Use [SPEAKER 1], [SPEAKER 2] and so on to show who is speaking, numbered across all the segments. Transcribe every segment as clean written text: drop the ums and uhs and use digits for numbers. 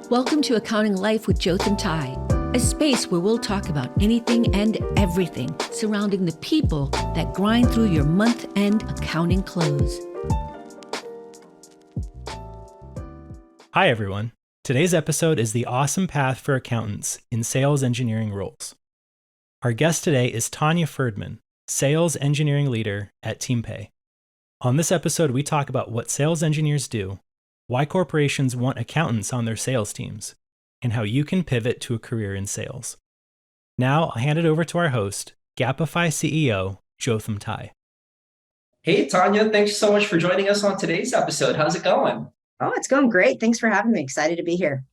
[SPEAKER 1] Welcome to Accounting Life with Teampay, a space where we'll talk about anything and everything surrounding the people that grind through your month-end accounting close.
[SPEAKER 2] Hi, everyone. Today's episode is the awesome path for accountants in sales engineering roles. Our guest today is Tanya Firdman, sales engineering leader at Teampay. On this episode, we talk about what sales engineers do, why corporations want accountants on their sales teams, and how you can pivot to a career in sales. Now, I'll hand it over to our host, Gapify CEO, Teampay.
[SPEAKER 3] Hey, Tanya, thanks so much for joining us on today's episode. How's it going?
[SPEAKER 4] Oh, it's going great. Thanks for having me. Excited to be here.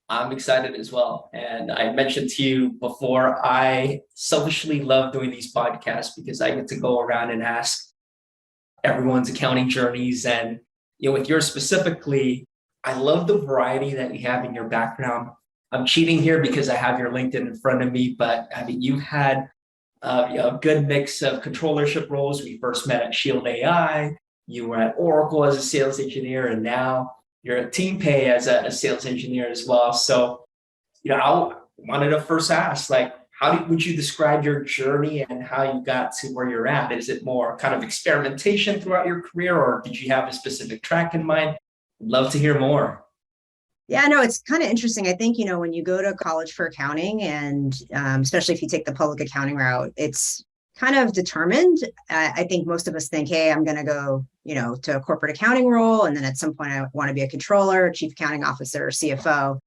[SPEAKER 3] I'm excited as well. And I mentioned to you before, I selfishly love doing these podcasts because I get to go around and ask everyone's accounting journeys. And with yours specifically, I love the variety that you have in your background. I'm cheating here because I have your LinkedIn in front of me, but I mean, you've had a good mix of controllership roles. We first met at Shield AI. You were at Oracle as a sales engineer, and now you're at Teampay as a sales engineer as well. So, I wanted to first ask, would you describe your journey and how you got to where you're at? Is it more kind of experimentation throughout your career, or did you have a specific track in mind? I'd love to hear more.
[SPEAKER 4] Yeah, no, it's kind of interesting. I think, when you go to college for accounting, and especially if you take the public accounting route, it's kind of determined. I think most of us think, hey, I'm going to go, to a corporate accounting role. And then at some point I want to be a controller, chief accounting officer, or CFO.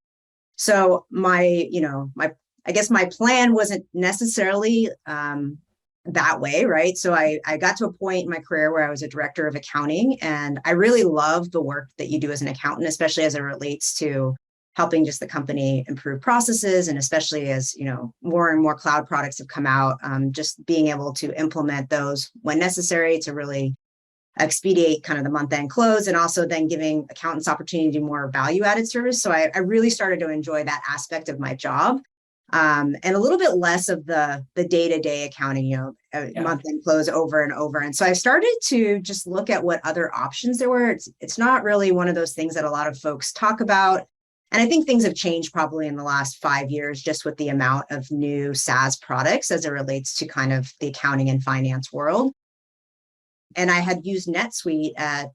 [SPEAKER 4] So I guess my plan wasn't necessarily that way, right? So I got to a point in my career where I was a director of accounting, and I really love the work that you do as an accountant, especially as it relates to helping just the company improve processes. And especially as, more and more cloud products have come out, just being able to implement those when necessary to really expedite kind of the month-end close, and also then giving accountants opportunity to do more value-added service. So I really started to enjoy that aspect of my job. And a little bit less of the day-to-day accounting, month-end close over and over. And so I started to just look at what other options there were. It's not really one of those things that a lot of folks talk about. And I think things have changed probably in the last 5 years, just with the amount of new SaaS products as it relates to kind of the accounting and finance world. And I had used NetSuite at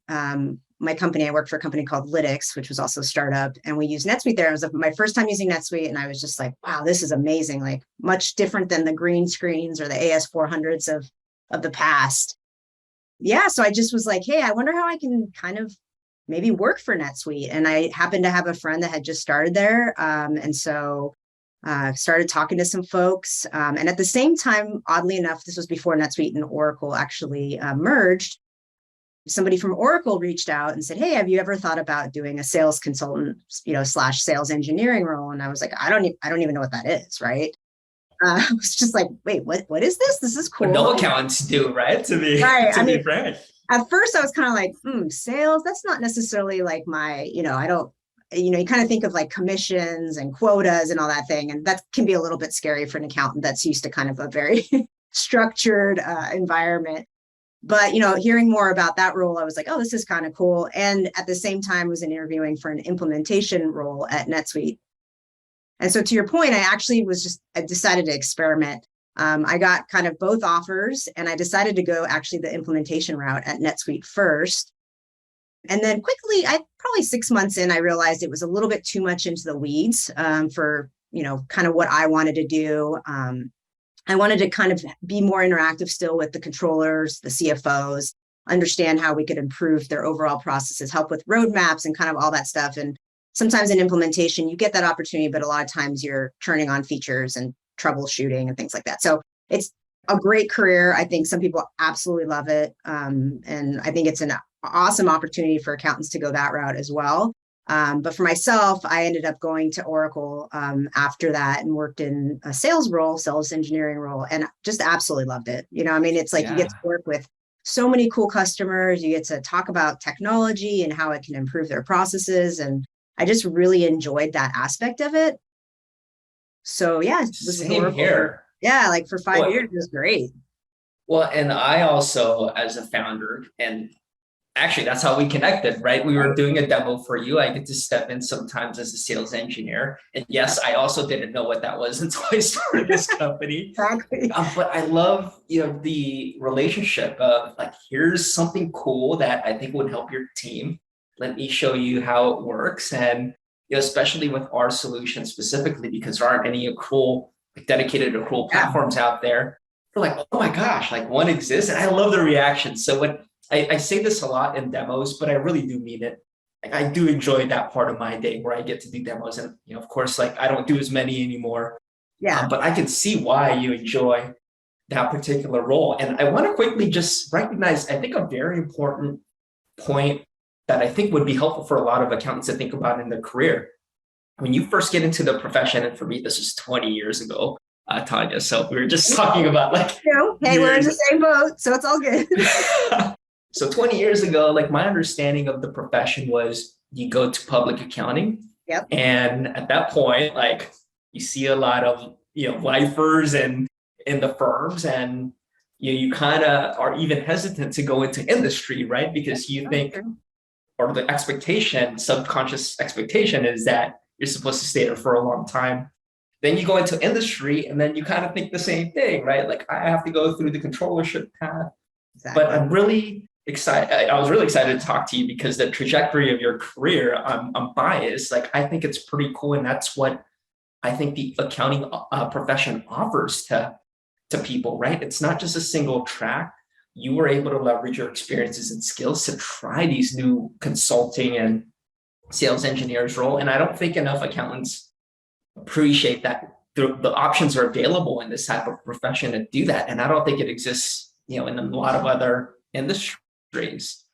[SPEAKER 4] my company. I worked for a company called Lytics, which was also a startup. And we used NetSuite there. It was my first time using NetSuite. And I was just like, wow, this is amazing. Like much different than the green screens or the AS400s of the past. Yeah. So I just was like, hey, I wonder how I can kind of maybe work for NetSuite. And I happened to have a friend that had just started there. And so started talking to some folks. And at the same time, oddly enough, this was before NetSuite and Oracle actually merged. Somebody from Oracle reached out and said, hey, have you ever thought about doing a sales consultant, / sales engineering role? And I was like, I don't even know what that is. Right. I was just like, wait, what is this? This is cool.
[SPEAKER 3] What no accountants do, right? To be frank.
[SPEAKER 4] At first I was kind of like, sales, that's not necessarily like my, I don't, you kind of think of like commissions and quotas and all that thing. And that can be a little bit scary for an accountant that's used to kind of a very structured environment. But, hearing more about that role, I was like, oh, this is kind of cool. And at the same time, was interviewing for an implementation role at NetSuite. And so to your point, I decided to experiment. I got kind of both offers, and I decided to go actually the implementation route at NetSuite first. And then quickly, probably 6 months in, I realized it was a little bit too much into the weeds for, kind of what I wanted to do. I wanted to kind of be more interactive still with the controllers, the CFOs, understand how we could improve their overall processes, help with roadmaps and kind of all that stuff. And sometimes in implementation, you get that opportunity, but a lot of times you're turning on features and troubleshooting and things like that. So it's a great career. I think some people absolutely love it. And I think it's an awesome opportunity for accountants to go that route as well. But for myself, I ended up going to Oracle after that and worked in a sales engineering role, and just absolutely loved it. It's like you get to work with so many cool customers. You get to talk about technology and how it can improve their processes. And I just really enjoyed that aspect of it. So yeah, it was
[SPEAKER 3] Same here.
[SPEAKER 4] Yeah, like for 5 years, it was great.
[SPEAKER 3] Well, and I also, as a founder, and actually, that's how we connected, right? We were doing a demo for you. I get to step in sometimes as a sales engineer. And yes, I also didn't know what that was until I started this company.
[SPEAKER 4] Exactly.
[SPEAKER 3] But I love, the relationship of like, here's something cool that I think would help your team. Let me show you how it works. And, especially with our solution specifically, because there aren't any dedicated accrual platforms out there. We're like, oh my gosh, like one exists. And I love the reaction. So when I say this a lot in demos, but I really do mean it. Like, I do enjoy that part of my day where I get to do demos. And, of course, like I don't do as many anymore.
[SPEAKER 4] Yeah.
[SPEAKER 3] But I can see why you enjoy that particular role. And I want to quickly just recognize, I think, a very important point that I think would be helpful for a lot of accountants to think about in their career. When you first get into the profession, and for me, this was 20 years ago, Tanya. So we were just talking about like,
[SPEAKER 4] hey, we're in the same boat, so it's all good.
[SPEAKER 3] So 20 years ago, like my understanding of the profession was you go to public accounting.
[SPEAKER 4] Yep.
[SPEAKER 3] And at that point, like you see a lot of, lifers and in the firms, and you kind of are even hesitant to go into industry, right? Because you think, or the subconscious expectation is that you're supposed to stay there for a long time. Then you go into industry and then you kind of think the same thing, right? Like I have to go through the controllership path. Exactly. But I'm really excited. I was really excited to talk to you because the trajectory of your career, I'm biased. Like I think it's pretty cool. And that's what I think the accounting profession offers to people, right? It's not just a single track. You were able to leverage your experiences and skills to try these new consulting and sales engineers role. And I don't think enough accountants appreciate that the options are available in this type of profession to do that. And I don't think it exists, in a lot of other industries.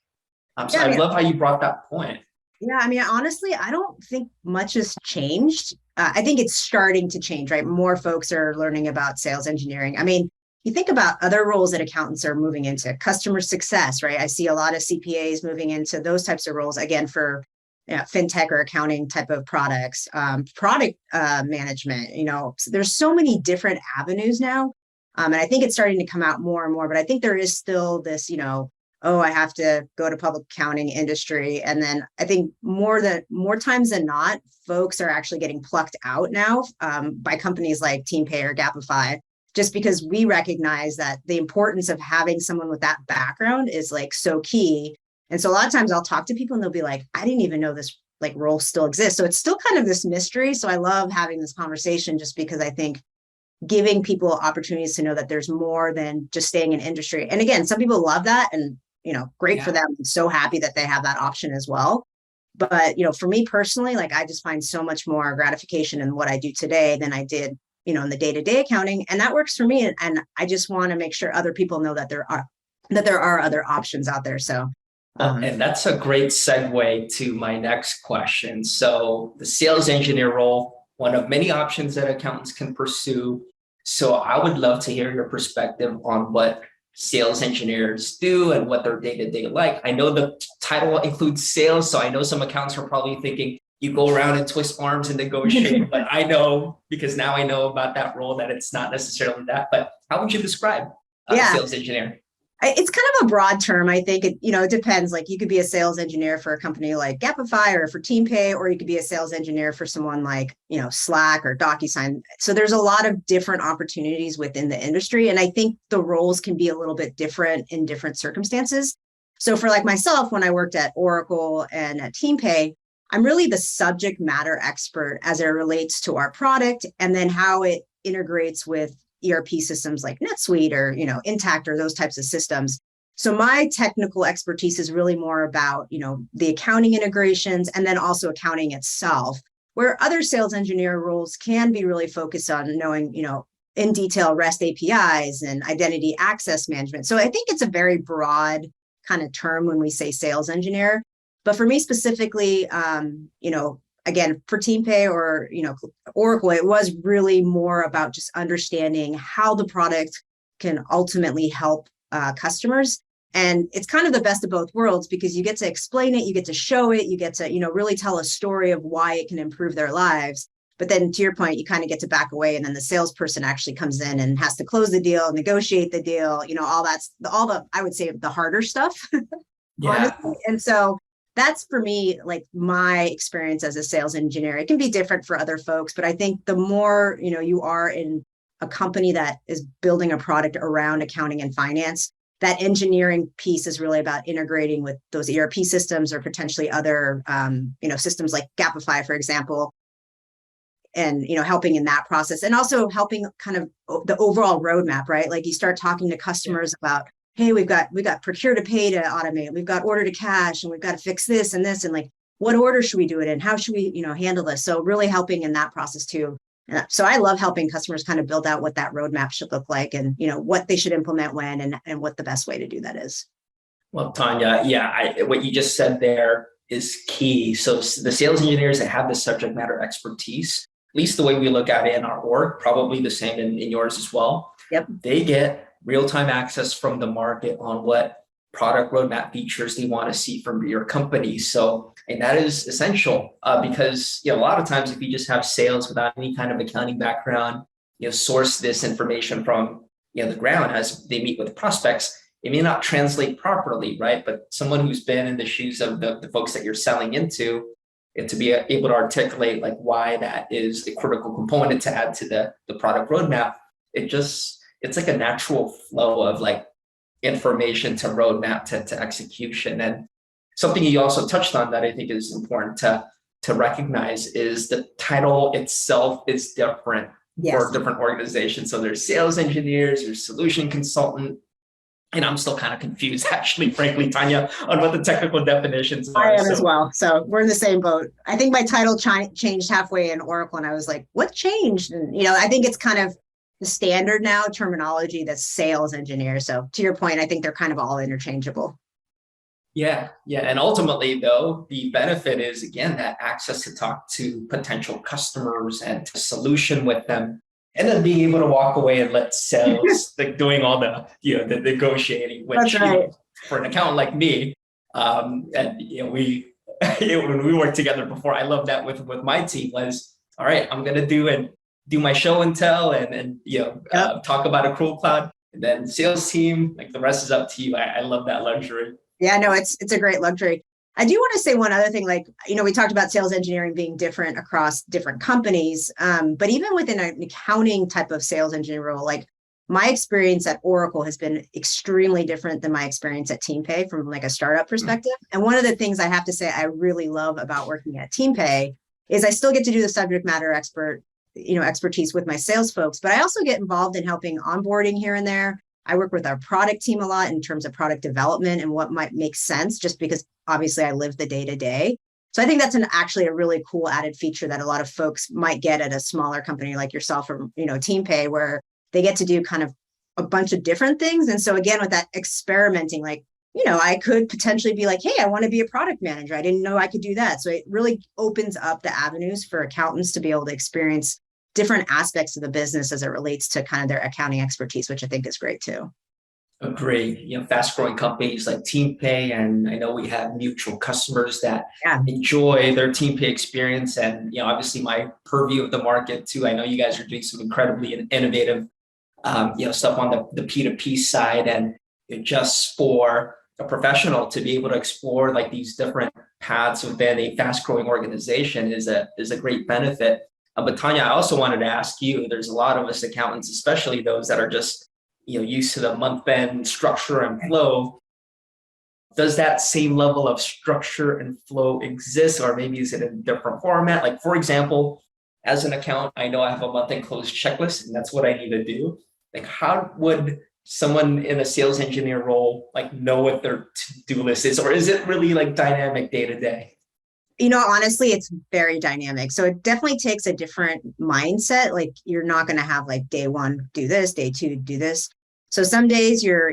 [SPEAKER 3] So I love how you brought that point.
[SPEAKER 4] Yeah, I mean, honestly, I don't think much has changed. I think it's starting to change, right? More folks are learning about sales engineering. I mean, you think about other roles that accountants are moving into, customer success, right? I see a lot of CPAs moving into those types of roles, again, for fintech or accounting type of products, product management, so there's so many different avenues now. And I think it's starting to come out more and more, but I think there is still this, I have to go to public accounting industry. And then I think more times than not, folks are actually getting plucked out now by companies like Teampay or Gapify, just because we recognize that the importance of having someone with that background is like so key. And so a lot of times I'll talk to people and they'll be like, I didn't even know this like role still exists. So it's still kind of this mystery. So I love having this conversation just because I think giving people opportunities to know that there's more than just staying in industry. And again, some people love that and, great for them. I'm so happy that they have that option as well. But, for me personally, like I just find so much more gratification in what I do today than I did, in the day-to-day accounting. And that works for me. And I just want to make sure other people know that there are other options out there. So
[SPEAKER 3] and that's a great segue to my next question. So the sales engineer role, one of many options that accountants can pursue. So I would love to hear your perspective on what sales engineers do and what their day-to-day like. I know the title includes sales, so I know some accountants are probably thinking you go around and twist arms and negotiate, but I know, because now I know about that role, that it's not necessarily that. But how would you describe a sales engineer?
[SPEAKER 4] It's kind of a broad term. I think it depends. Like you could be a sales engineer for a company like Gapify or for Teampay, or you could be a sales engineer for someone like, Slack or DocuSign. So there's a lot of different opportunities within the industry. And I think the roles can be a little bit different in different circumstances. So for like myself, when I worked at Oracle and at Teampay, I'm really the subject matter expert as it relates to our product and then how it integrates with ERP systems like NetSuite or, Intact or those types of systems. So my technical expertise is really more about, the accounting integrations and then also accounting itself, where other sales engineer roles can be really focused on knowing, in detail REST APIs and identity access management. So I think it's a very broad kind of term when we say sales engineer. But for me specifically, again, for Teampay or, Oracle, it was really more about just understanding how the product can ultimately help customers. And it's kind of the best of both worlds because you get to explain it, you get to show it, you get to, really tell a story of why it can improve their lives. But then to your point, you kind of get to back away and then the salesperson actually comes in and has to close the deal, negotiate the deal, all the, I would say the harder stuff.
[SPEAKER 3] Yeah.
[SPEAKER 4] honestly. And so that's for me, like my experience as a sales engineer. It can be different for other folks, but I think the more, you are in a company that is building a product around accounting and finance, that engineering piece is really about integrating with those ERP systems or potentially other, systems like Gapify, for example, and helping in that process, and also helping kind of the overall roadmap, right? Like you start talking to customers about, hey, we got procure to pay to automate, we've got order to cash, and we've got to fix this and this, and like what order should we do it in, how should we handle this? So really helping in that process too. And so I love helping customers kind of build out what that roadmap should look like, and what they should implement when, and what the best way to do that is.
[SPEAKER 3] Well, Tanya, what you just said there is key. So the sales engineers that have the subject matter expertise, at least the way we look at it in our org, probably the same in yours as well.
[SPEAKER 4] Yep.
[SPEAKER 3] They get real-time access from the market on what product roadmap features they want to see from your company. So, and that is essential because a lot of times if you just have sales without any kind of accounting background, source this information from the ground as they meet with prospects, it may not translate properly, right? But someone who's been in the shoes of the folks that you're selling into, and to be able to articulate like why that is a critical component to add to the product roadmap, it's like a natural flow of like information to roadmap to execution. And something you also touched on that I think is important to recognize is the title itself is different for different organizations. So there's sales engineers, there's solution consultant. And I'm still kind of confused, actually, frankly, Tanya, on what the technical definitions are.
[SPEAKER 4] I am as well. So we're in the same boat. I think my title changed halfway in Oracle, and I was like, what changed? And, I think it's kind of the standard now terminology that's sales engineer. So to your point, I think they're kind of all interchangeable.
[SPEAKER 3] Yeah. And ultimately, though, the benefit is, again, that access to talk to potential customers and to solution with them. And then being able to walk away and let sales, like doing all the negotiating, which for an accountant like me, and we when we worked together before, I love that with my team was, all right, I'm gonna do my show and tell and talk about Accrual Cloud, and then sales team, like the rest is up to you. I love that luxury.
[SPEAKER 4] Yeah, no, it's a great luxury. I do want to say one other thing, like, we talked about sales engineering being different across different companies, but even within an accounting type of sales engineer role, like my experience at Oracle has been extremely different than my experience at Teampay from like a startup perspective. And one of the things I have to say I really love about working at Teampay is I still get to do the subject matter expertise with my sales folks, but I also get involved in helping onboarding here and there. I work with our product team a lot in terms of product development and what might make sense, just because obviously I live the day to day. So I think that's actually a really cool added feature that a lot of folks might get at a smaller company like yourself or, Teampay, where they get to do kind of a bunch of different things. And so again, with that experimenting, like, I could potentially be like, hey, I want to be a product manager. I didn't know I could do that. So it really opens up the avenues for accountants to be able to experience different aspects of the business as it relates to kind of their accounting expertise, which I think is great too.
[SPEAKER 3] Agree. Fast growing companies like Teampay, and I know we have mutual customers that enjoy their Teampay experience, and obviously my purview of the market too. I know you guys are doing some incredibly innovative, stuff on the P2P side, and just for a professional to be able to explore like these different paths within a fast growing organization is a great benefit. But Tanya, I also wanted to ask you, there's a lot of us accountants, especially those that are just, used to the month-end structure and flow. Does that same level of structure and flow exist, or maybe is it in a different format? Like, for example, as an accountant, I know I have a month-end close checklist, and that's what I need to do. Like, how would someone in a sales engineer role, like, know what their to-do list is, or is it really like dynamic day to day?
[SPEAKER 4] Honestly, it's very dynamic. So it definitely takes a different mindset. Like you're not going to have like day one, do this, day two, do this. So some days you're,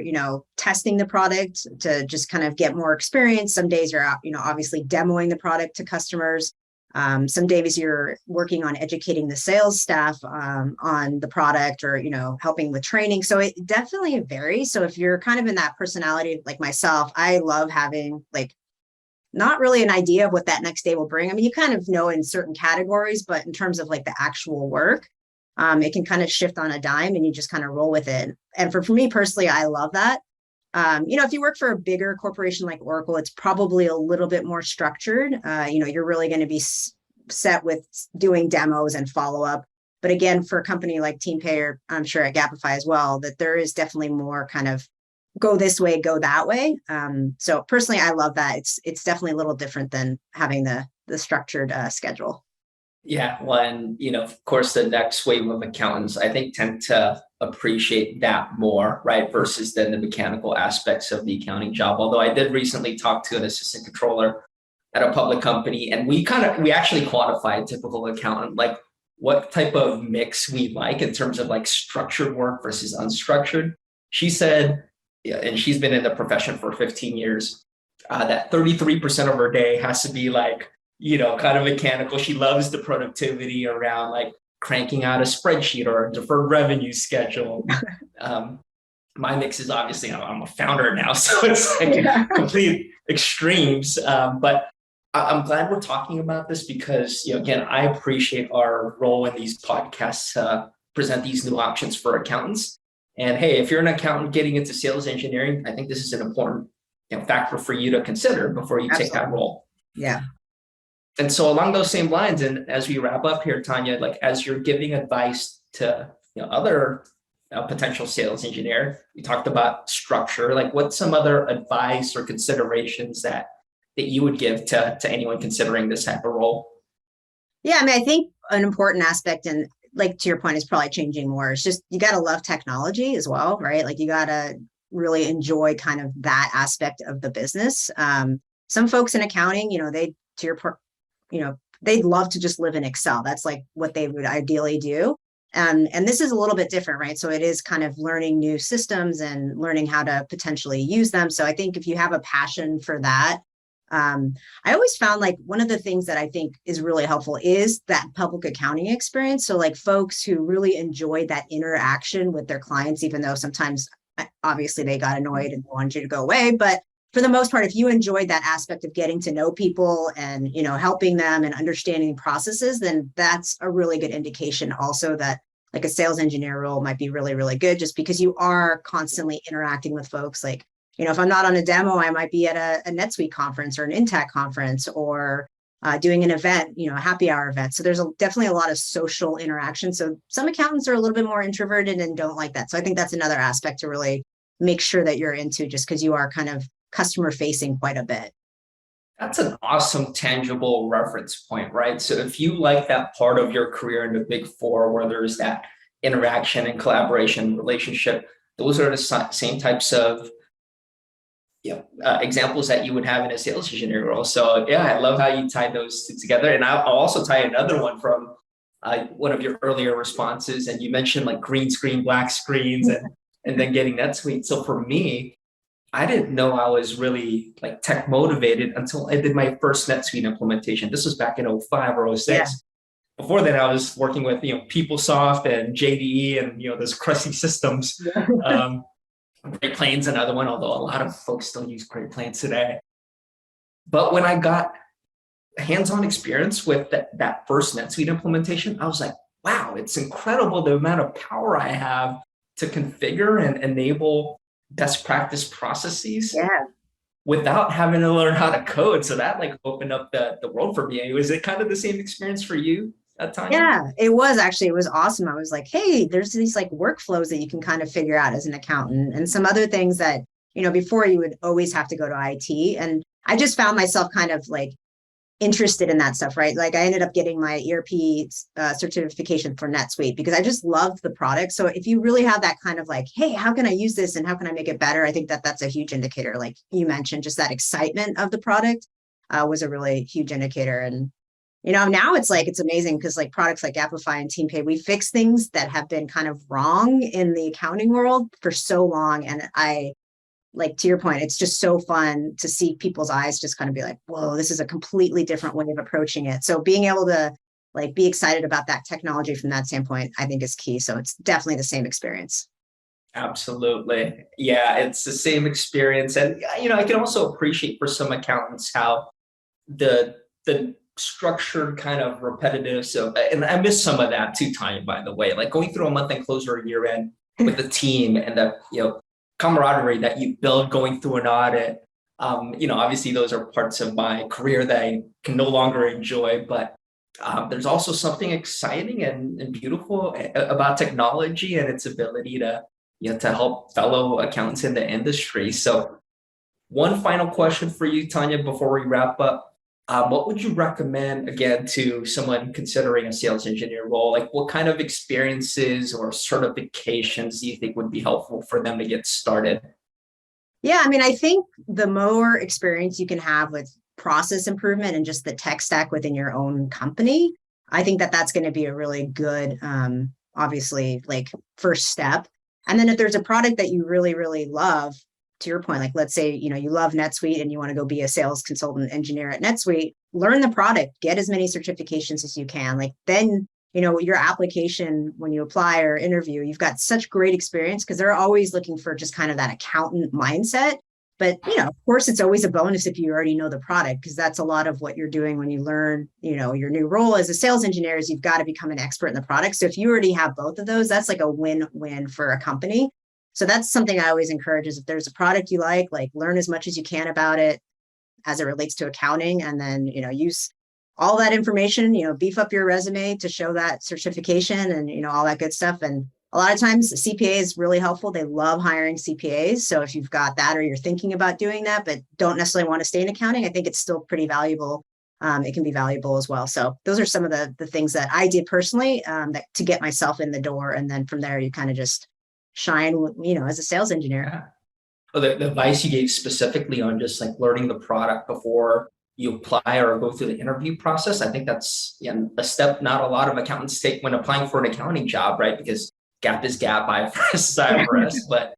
[SPEAKER 4] testing the product to just kind of get more experience. Some days you're, obviously demoing the product to customers. Some days you're working on educating the sales staff on the product or, helping with training. So it definitely varies. So if you're kind of in that personality like myself, I love having like not really an idea of what that next day will bring. I mean, you kind of know in certain categories, but in terms of like the actual work, it can kind of shift on a dime and you just kind of roll with it. And for me personally, I love that. If you work for a bigger corporation like Oracle, it's probably a little bit more structured. You're really going to be set with doing demos and follow up. But again, for a company like Teampay, or I'm sure at Gapify as well, that there is definitely more kind of go this way, go that way. So personally, I love that. It's definitely a little different than having the structured schedule.
[SPEAKER 3] Yeah, well, and of course, the next wave of accountants, I think, tend to appreciate that more, right? Versus then the mechanical aspects of the accounting job. Although I did recently talk to an assistant controller at a public company, and we actually quantified typical accountant, like what type of mix we like in terms of like structured work versus unstructured. She said, yeah, and she's been in the profession for 15 years, that 33% of her day has to be like, kind of mechanical. She loves the productivity around like cranking out a spreadsheet or a deferred revenue schedule. My mix is obviously, I'm a founder now, so it's like complete extremes. But I'm glad we're talking about this because, again, I appreciate our role in these podcasts to present these new options for accountants. And hey, if you're an accountant getting into sales engineering, I think this is an important factor for you to consider before you take that role.
[SPEAKER 4] Yeah.
[SPEAKER 3] And so along those same lines, and as we wrap up here, Tanya, like as you're giving advice to other potential sales engineer, you talked about structure, like what's some other advice or considerations that you would give to anyone considering this type of role?
[SPEAKER 4] Yeah, I mean, I think an important aspect, and like to your point, is probably changing more. It's just, you got to love technology as well, right? Like you got to really enjoy kind of that aspect of the business. Some folks in accounting, they'd love to just live in Excel. That's like what they would ideally do. And this is a little bit different, right? So it is kind of learning new systems and learning how to potentially use them. So I think if you have a passion for that, I always found like one of the things that I think is really helpful is that public accounting experience. So like folks who really enjoy that interaction with their clients, even though sometimes obviously they got annoyed and wanted you to go away. But for the most part, if you enjoyed that aspect of getting to know people and, helping them and understanding processes, then that's a really good indication also that like a sales engineer role might be really, really good, just because you are constantly interacting with folks. Like, if I'm not on a demo, I might be at a NetSuite conference or an Intact conference or doing an event, a happy hour event. So there's definitely a lot of social interaction. So some accountants are a little bit more introverted and don't like that. So I think that's another aspect to really make sure that you're into, just because you are kind of customer facing quite a bit.
[SPEAKER 3] That's an awesome tangible reference point, right? So if you like that part of your career in the Big Four where there's that interaction and collaboration relationship, those are the same types of examples that you would have in a sales engineer role. So yeah, I love how you tied those two together. And I'll also tie another one from one of your earlier responses. And you mentioned like green screen, black screens, and then getting NetSuite. So for me, I didn't know I was really like tech motivated until I did my first NetSuite implementation. This was back in 05 or 06. Yeah. Before that, I was working with, PeopleSoft and JDE and, those crusty systems. Great Plains, another one, although a lot of folks still use Great Plains today. But when I got hands-on experience with that first NetSuite implementation, I was like, wow, it's incredible the amount of power I have to configure and enable best practice processes without having to learn how to code. So that like opened up the world for me. Was it kind of the same experience for you at time?
[SPEAKER 4] Yeah, it was actually. It was awesome. I was like, hey, there's these like workflows that you can kind of figure out as an accountant, and some other things that, before you would always have to go to IT. And I just found myself kind of like interested in that stuff, right? Like I ended up getting my ERP certification for NetSuite because I just loved the product. So if you really have that kind of like, hey, how can I use this and how can I make it better? I think that's a huge indicator. Like you mentioned, just that excitement of the product was a really huge indicator. And, now it's amazing because like products like Gapify and Teampay, we fix things that have been kind of wrong in the accounting world for so long. And like to your point, it's just so fun to see people's eyes just kind of be like, whoa, this is a completely different way of approaching it. So being able to like be excited about that technology from that standpoint, I think is key. So it's definitely the same experience.
[SPEAKER 3] Absolutely. Yeah, it's the same experience. And, I can also appreciate for some accountants how the structured kind of repetitive. So, and I miss some of that too, Tanya, by the way, like going through a month end close or a year end with the team and the, camaraderie that you build going through an audit. Obviously those are parts of my career that I can no longer enjoy, but there's also something exciting and beautiful about technology and its ability to help fellow accountants in the industry. So one final question for you, Tanya, before we wrap up. What would you recommend, again, to someone considering a sales engineer role? Like, what kind of experiences or certifications do you think would be helpful for them to get started?
[SPEAKER 4] Yeah, I mean, I think the more experience you can have with process improvement and just the tech stack within your own company, I think that that's going to be a really good, obviously, like first step. And then if there's a product that you really, really love, to your point, like let's say, you love NetSuite and you want to go be a sales consultant engineer at NetSuite, learn the product, get as many certifications as you can. Like then, your application, when you apply or interview, you've got such great experience because they're always looking for just kind of that accountant mindset. But, of course, it's always a bonus if you already know the product, because that's a lot of what you're doing when you learn, your new role as a sales engineer is you've got to become an expert in the product. So if you already have both of those, that's like a win-win for a company. So that's something I always encourage is if there's a product you like learn as much as you can about it as it relates to accounting, and then, use all that information, beef up your resume to show that certification and, all that good stuff. And a lot of times the CPA is really helpful. They love hiring CPAs. So if you've got that or you're thinking about doing that, but don't necessarily want to stay in accounting, I think it's still pretty valuable. It can be valuable as well. So those are some of the things that I did personally that to get myself in the door. And then from there, you kind of just shine, as a sales engineer.
[SPEAKER 3] Yeah. Well, the advice you gave specifically on just like learning the product before you apply or go through the interview process, I think that's a step not a lot of accountants take when applying for an accounting job, right? Because GAAP is GAAP, IFRS is IFRS. But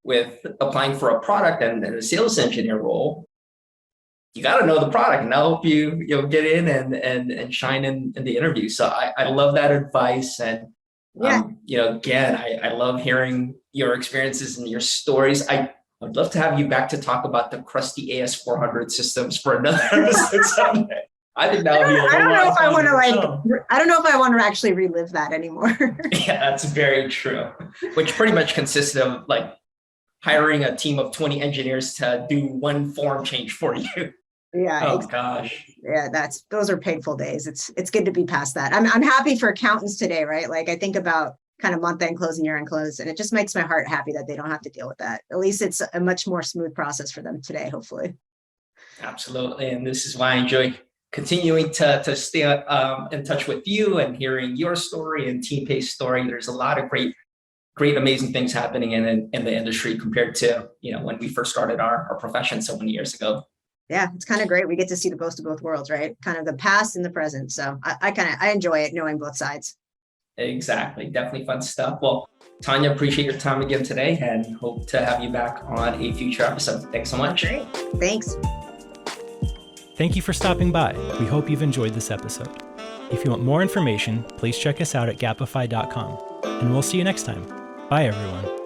[SPEAKER 3] with applying for a product and a sales engineer role, you got to know the product, and that'll help you get in and shine in the interview. So I love that advice. And again, I love hearing your experiences and your stories. I'd love to have you back to talk about the crusty AS400 systems for another episode someday. I think that would be
[SPEAKER 4] I don't know if I want to I don't know if I want to actually relive that anymore.
[SPEAKER 3] Yeah, that's very true. Which pretty much consisted of like hiring a team of 20 engineers to do one form change for you.
[SPEAKER 4] Yeah.
[SPEAKER 3] Oh gosh.
[SPEAKER 4] Yeah, those are painful days. It's good to be past that. I'm happy for accountants today, right? Like I think about kind of month end close and year end close, and it just makes my heart happy that they don't have to deal with that. At least it's a much more smooth process for them today, hopefully. Absolutely.
[SPEAKER 3] And this is why I enjoy continuing to stay in touch with you and hearing your story and Teampay's story. There's a lot of great, amazing things happening in the industry compared to, when we first started our profession so many years ago.
[SPEAKER 4] Yeah, it's kind of great. We get to see the best of both worlds, right? Kind of the past and the present. So I enjoy it, knowing both sides.
[SPEAKER 3] Exactly. Definitely fun stuff. Well, Tanya, appreciate your time again today and hope to have you back on a future episode. Thanks so much.
[SPEAKER 4] Great. Thanks.
[SPEAKER 2] Thank you for stopping by. We hope you've enjoyed this episode. If you want more information, please check us out at gapify.com. And we'll see you next time. Bye, everyone.